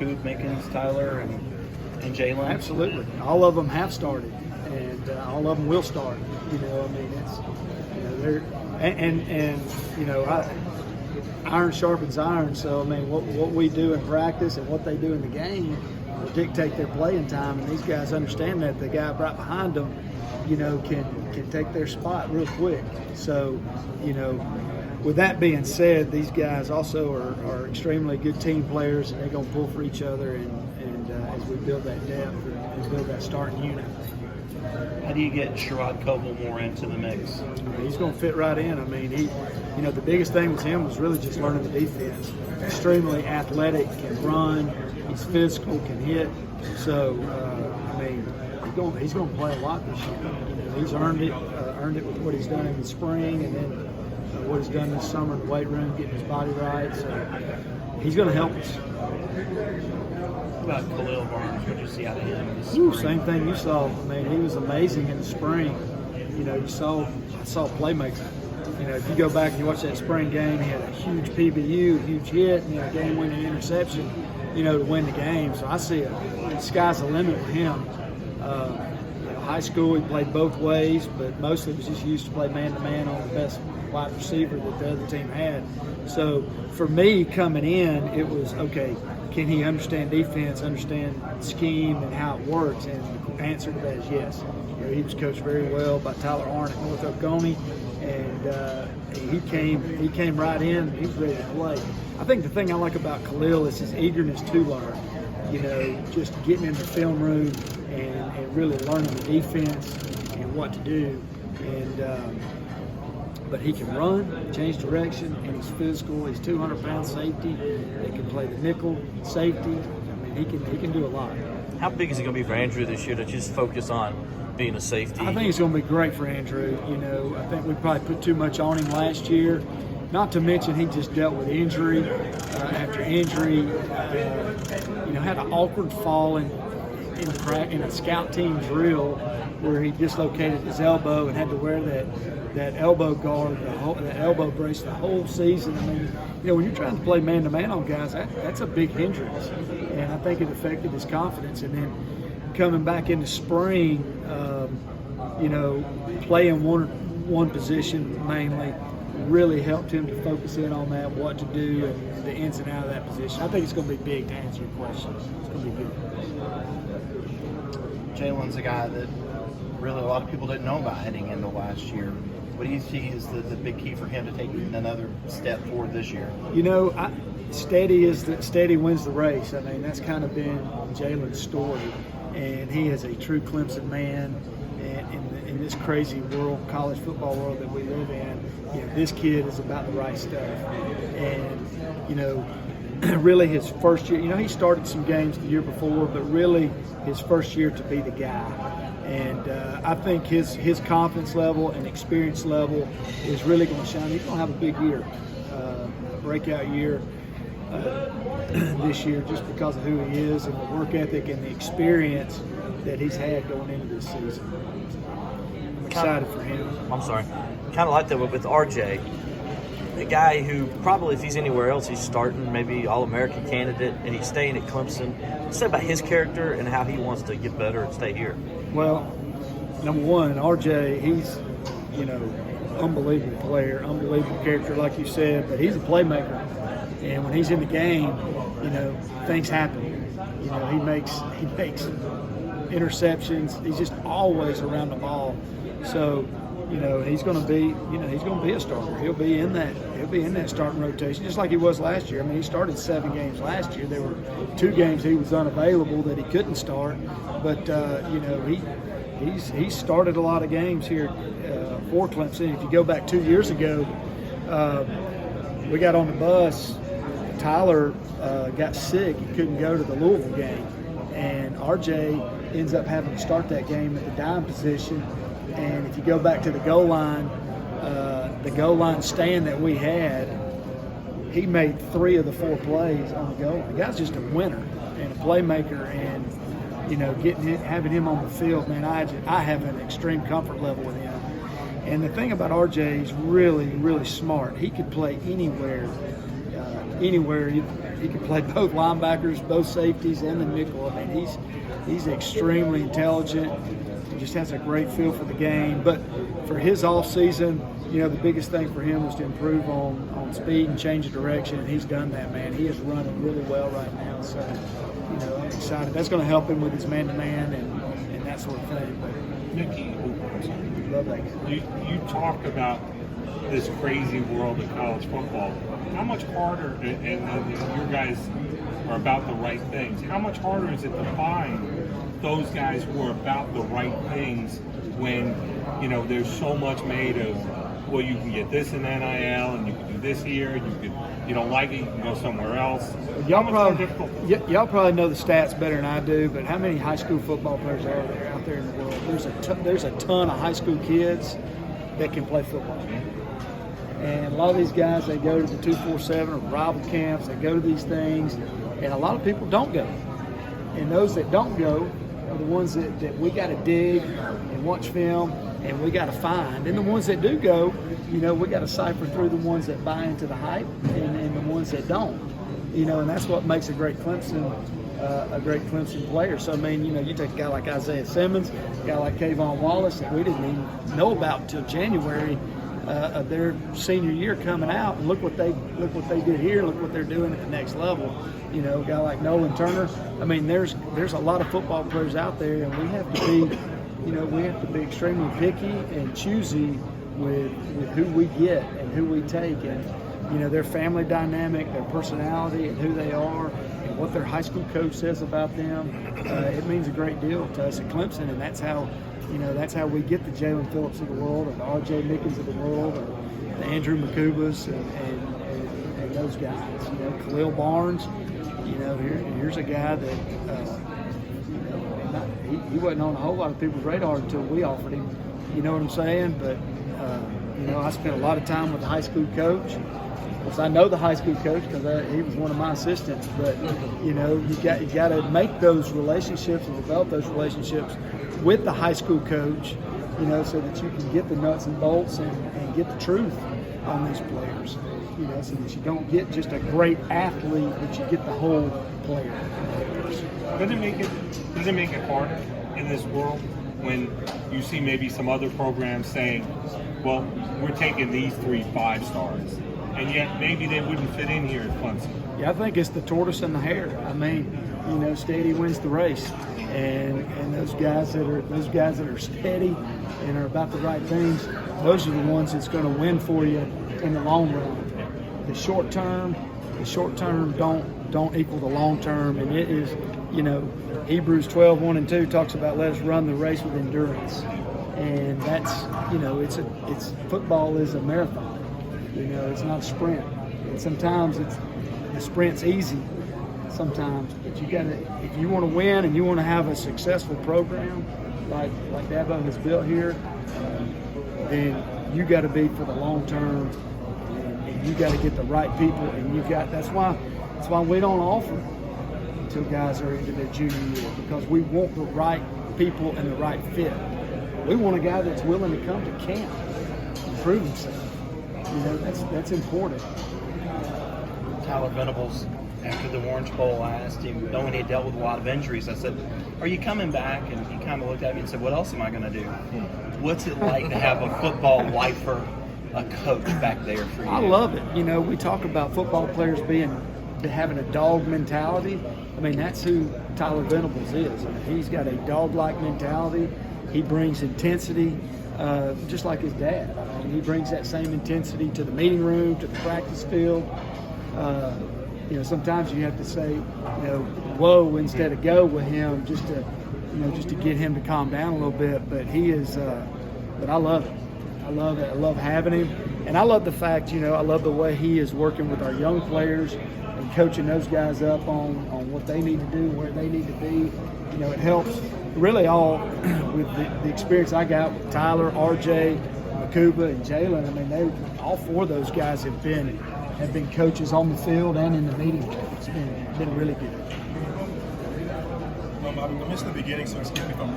Scoop, Mickens, Tyler, and Jalen? Absolutely. All of them have started, and all of them will start. You know, I mean, it's, you know, they're, and you know, iron sharpens iron. So, I mean, what we do in practice and what they do in the game will dictate their playing time, and these guys understand that. The guy right behind them, you know, can take their spot real quick. So, you know, with that being said, these guys also are extremely good team players, and they're going to pull for each other and as we build that depth and build that starting unit. How do you get Sherrod Coble more into the mix? I mean, he's going to fit right in. I mean, you know, the biggest thing with him was really just learning the defense. Extremely athletic, can run, he's physical, can hit. So, I mean, he's going to play a lot this year. You know, he's earned it with what he's done in the spring, and then what he's done this summer in the weight room, getting his body right. So he's going to help us. What about Khalil Barnes? What did you see out of him this spring? Same thing you saw. I mean, he was amazing in the spring. You know, I saw playmaker. You know, if you go back and you watch that spring game, he had a huge PBU, huge hit, and a game-winning interception, you know, to win the game. So I see the sky's the limit with him. You know, high school, he played both ways, but mostly was just used to play man-to-man on the best wide receiver that the other team had. So for me coming in, it was, okay, can he understand defense, understand scheme and how it works? And the answer to that is yes. You know, he was coached very well by Tyler Arnett at North Oconee, and he came right in. He was ready to play. I think the thing I like about Khalil is his eagerness to learn. You know, just getting in the film room and really learning the defense and what to do. And but he can run, change direction, and he's physical. He's 200-pound safety. He can play the nickel, safety. I mean, he can do a lot. How big is it going to be for Andrew this year to just focus on being a safety? I think it's going to be great for Andrew. You know, I think we probably put too much on him last year. Not to mention he just dealt with injury after injury. You know, had an awkward fall in a scout team drill where he dislocated his elbow and had to wear that elbow guard, that elbow brace the whole season. I mean, you know, when you're trying to play man-to-man on guys, that's a big hindrance. And I think it affected his confidence. And then coming back into spring, you know, playing one position mainly really helped him to focus in on that, what to do, and the ins and outs of that position. I think it's going to be big to answer your question. It's going to be big. Jalen's a guy that really a lot of people didn't know about heading into last year. What do you see is the big key for him to take another step forward this year? You know, steady wins the race. I mean, that's kind of been Jalen's story, and he is a true Clemson man. And in this crazy world, college football world that we live in, you know, this kid is about the right stuff. And you know, really his first year, you know, he started some games the year before, but really his first year to be the guy. And I think his confidence level and experience level is really going to shine. He's going to have a big year, breakout year this year, just because of who he is and the work ethic and the experience that he's had going into this season. I'm excited for him. I'm sorry. Kind of like that with RJ. A guy who probably, if he's anywhere else, he's starting, maybe All-American candidate, and he's staying at Clemson. What's that about his character and how he wants to get better and stay here? Well, number one, RJ, he's, you know, unbelievable player, unbelievable character, like you said, but he's a playmaker. And when he's in the game, you know, things happen. You know, he makes interceptions. He's just always around the ball. So, you know, he's going to be a starter. He'll be in that starting rotation, just like he was last year. I mean, he started 7 games last year. There were 2 games he was unavailable that he couldn't start, but you know, he's started a lot of games here for Clemson. If you go back 2 years ago, we got on the bus. Tyler got sick. He couldn't go to the Louisville game, and RJ ends up having to start that game at the dime position. And if you go back to the goal line stand that we had, he made 3 of the 4 plays on the goal line. The guy's just a winner and a playmaker, and you know, having him on the field, man, I have an extreme comfort level with him. And the thing about RJ, he's really, really smart. He could play anywhere, He can play both linebackers, both safeties, and the nickel. I mean, he's extremely intelligent. He just has a great feel for the game. But for his off season, the biggest thing for him was to improve on speed and change of direction, and he's done that, man. He is running really well right now. So, I'm excited. That's going to help him with his man-to-man and that sort of thing. But Nicky, love that guy. you talk about this crazy world of college football. How much harder, and your guys are about the right things, how much harder is it to find those guys who are about the right things when, there's so much made of, well, you can get this in NIL and you can do this here, you don't like it, you can go somewhere else. Y'all probably know the stats better than I do, but how many high school football players are there out there in the world? There's a ton of high school kids that can play football. And a lot of these guys, they go to the 247 or rival camps, they go to these things, and a lot of people don't go. And those that don't go are the ones that we got to dig and watch film and we got to find. And the ones that do go, we got to cipher through the ones that buy into the hype and the ones that don't. And that's what makes a great Clemson player. So, I mean, you take a guy like Isaiah Simmons, a guy like Kayvon Wallace that we didn't even know about until January of their senior year coming out, and look what they did here. Look what they're doing at the next level. A guy like Nolan Turner. I mean, there's a lot of football players out there, and we have to be extremely picky and choosy with who we get and who we take, and their family dynamic, their personality, and who they are, and what their high school coach says about them. It means a great deal to us at Clemson, and that's how we get the Jalen Phillips of the world, or the R.J. Mickens of the world, or the Andrew McCubas, and those guys. Khalil Barnes. Here's a guy that he wasn't on a whole lot of people's radar until we offered him. You know what I'm saying? But I spent a lot of time with the high school coach. Of course, I know the high school coach because he was one of my assistants. But you got to make those relationships and develop those relationships with the high school coach, so that you can get the nuts and bolts and get the truth on these players, so that you don't get just a great athlete, but you get the whole player. Does it make it harder in this world when you see maybe some other programs saying, well, we're taking these 3 5-stars, and yet maybe they wouldn't fit in here at Clemson? Yeah, I think it's the tortoise and the hare. I mean, steady wins the race, and those guys that are steady and are about the right things, those are the ones that's going to win for you in the long run. The short term don't equal the long term, and it is, Hebrews 12:1-2 talks about let us run the race with endurance, and that's, it's football is a marathon. It's not a sprint. And sometimes the sprint's easy. Sometimes, but if you want to win and you want to have a successful program like Dabo has built here, then you got to be for the long term, and you got to get the right people, and that's why we don't offer until guys are into their junior year, because we want the right people and the right fit. We want a guy that's willing to come to camp and prove himself. That's important. Tyler Venables, after the Orange Bowl, I asked him, knowing he dealt with a lot of injuries, I said, are you coming back? And he kind of looked at me and said, what else am I going to do? What's it like to have a football lifer, a coach back there for you? I love it. We talk about football players having a dog mentality. I mean, that's who Tyler Venables is. He's got a dog-like mentality. He brings intensity, just like his dad. He brings that same intensity to the meeting room, to the practice field. Sometimes you have to say, whoa, instead of go with him, just to get him to calm down a little bit. But he is, but I love it. I love it. I love having him, and I love the fact, I love the way he is working with our young players and coaching those guys up on what they need to do, where they need to be. It helps really all with the experience I got with Tyler, RJ, Makuba, and Jalen. I mean, all 4 of those guys have been coaches on the field and in the meeting room. It's been really good. I missed the beginning, so excuse me if I'm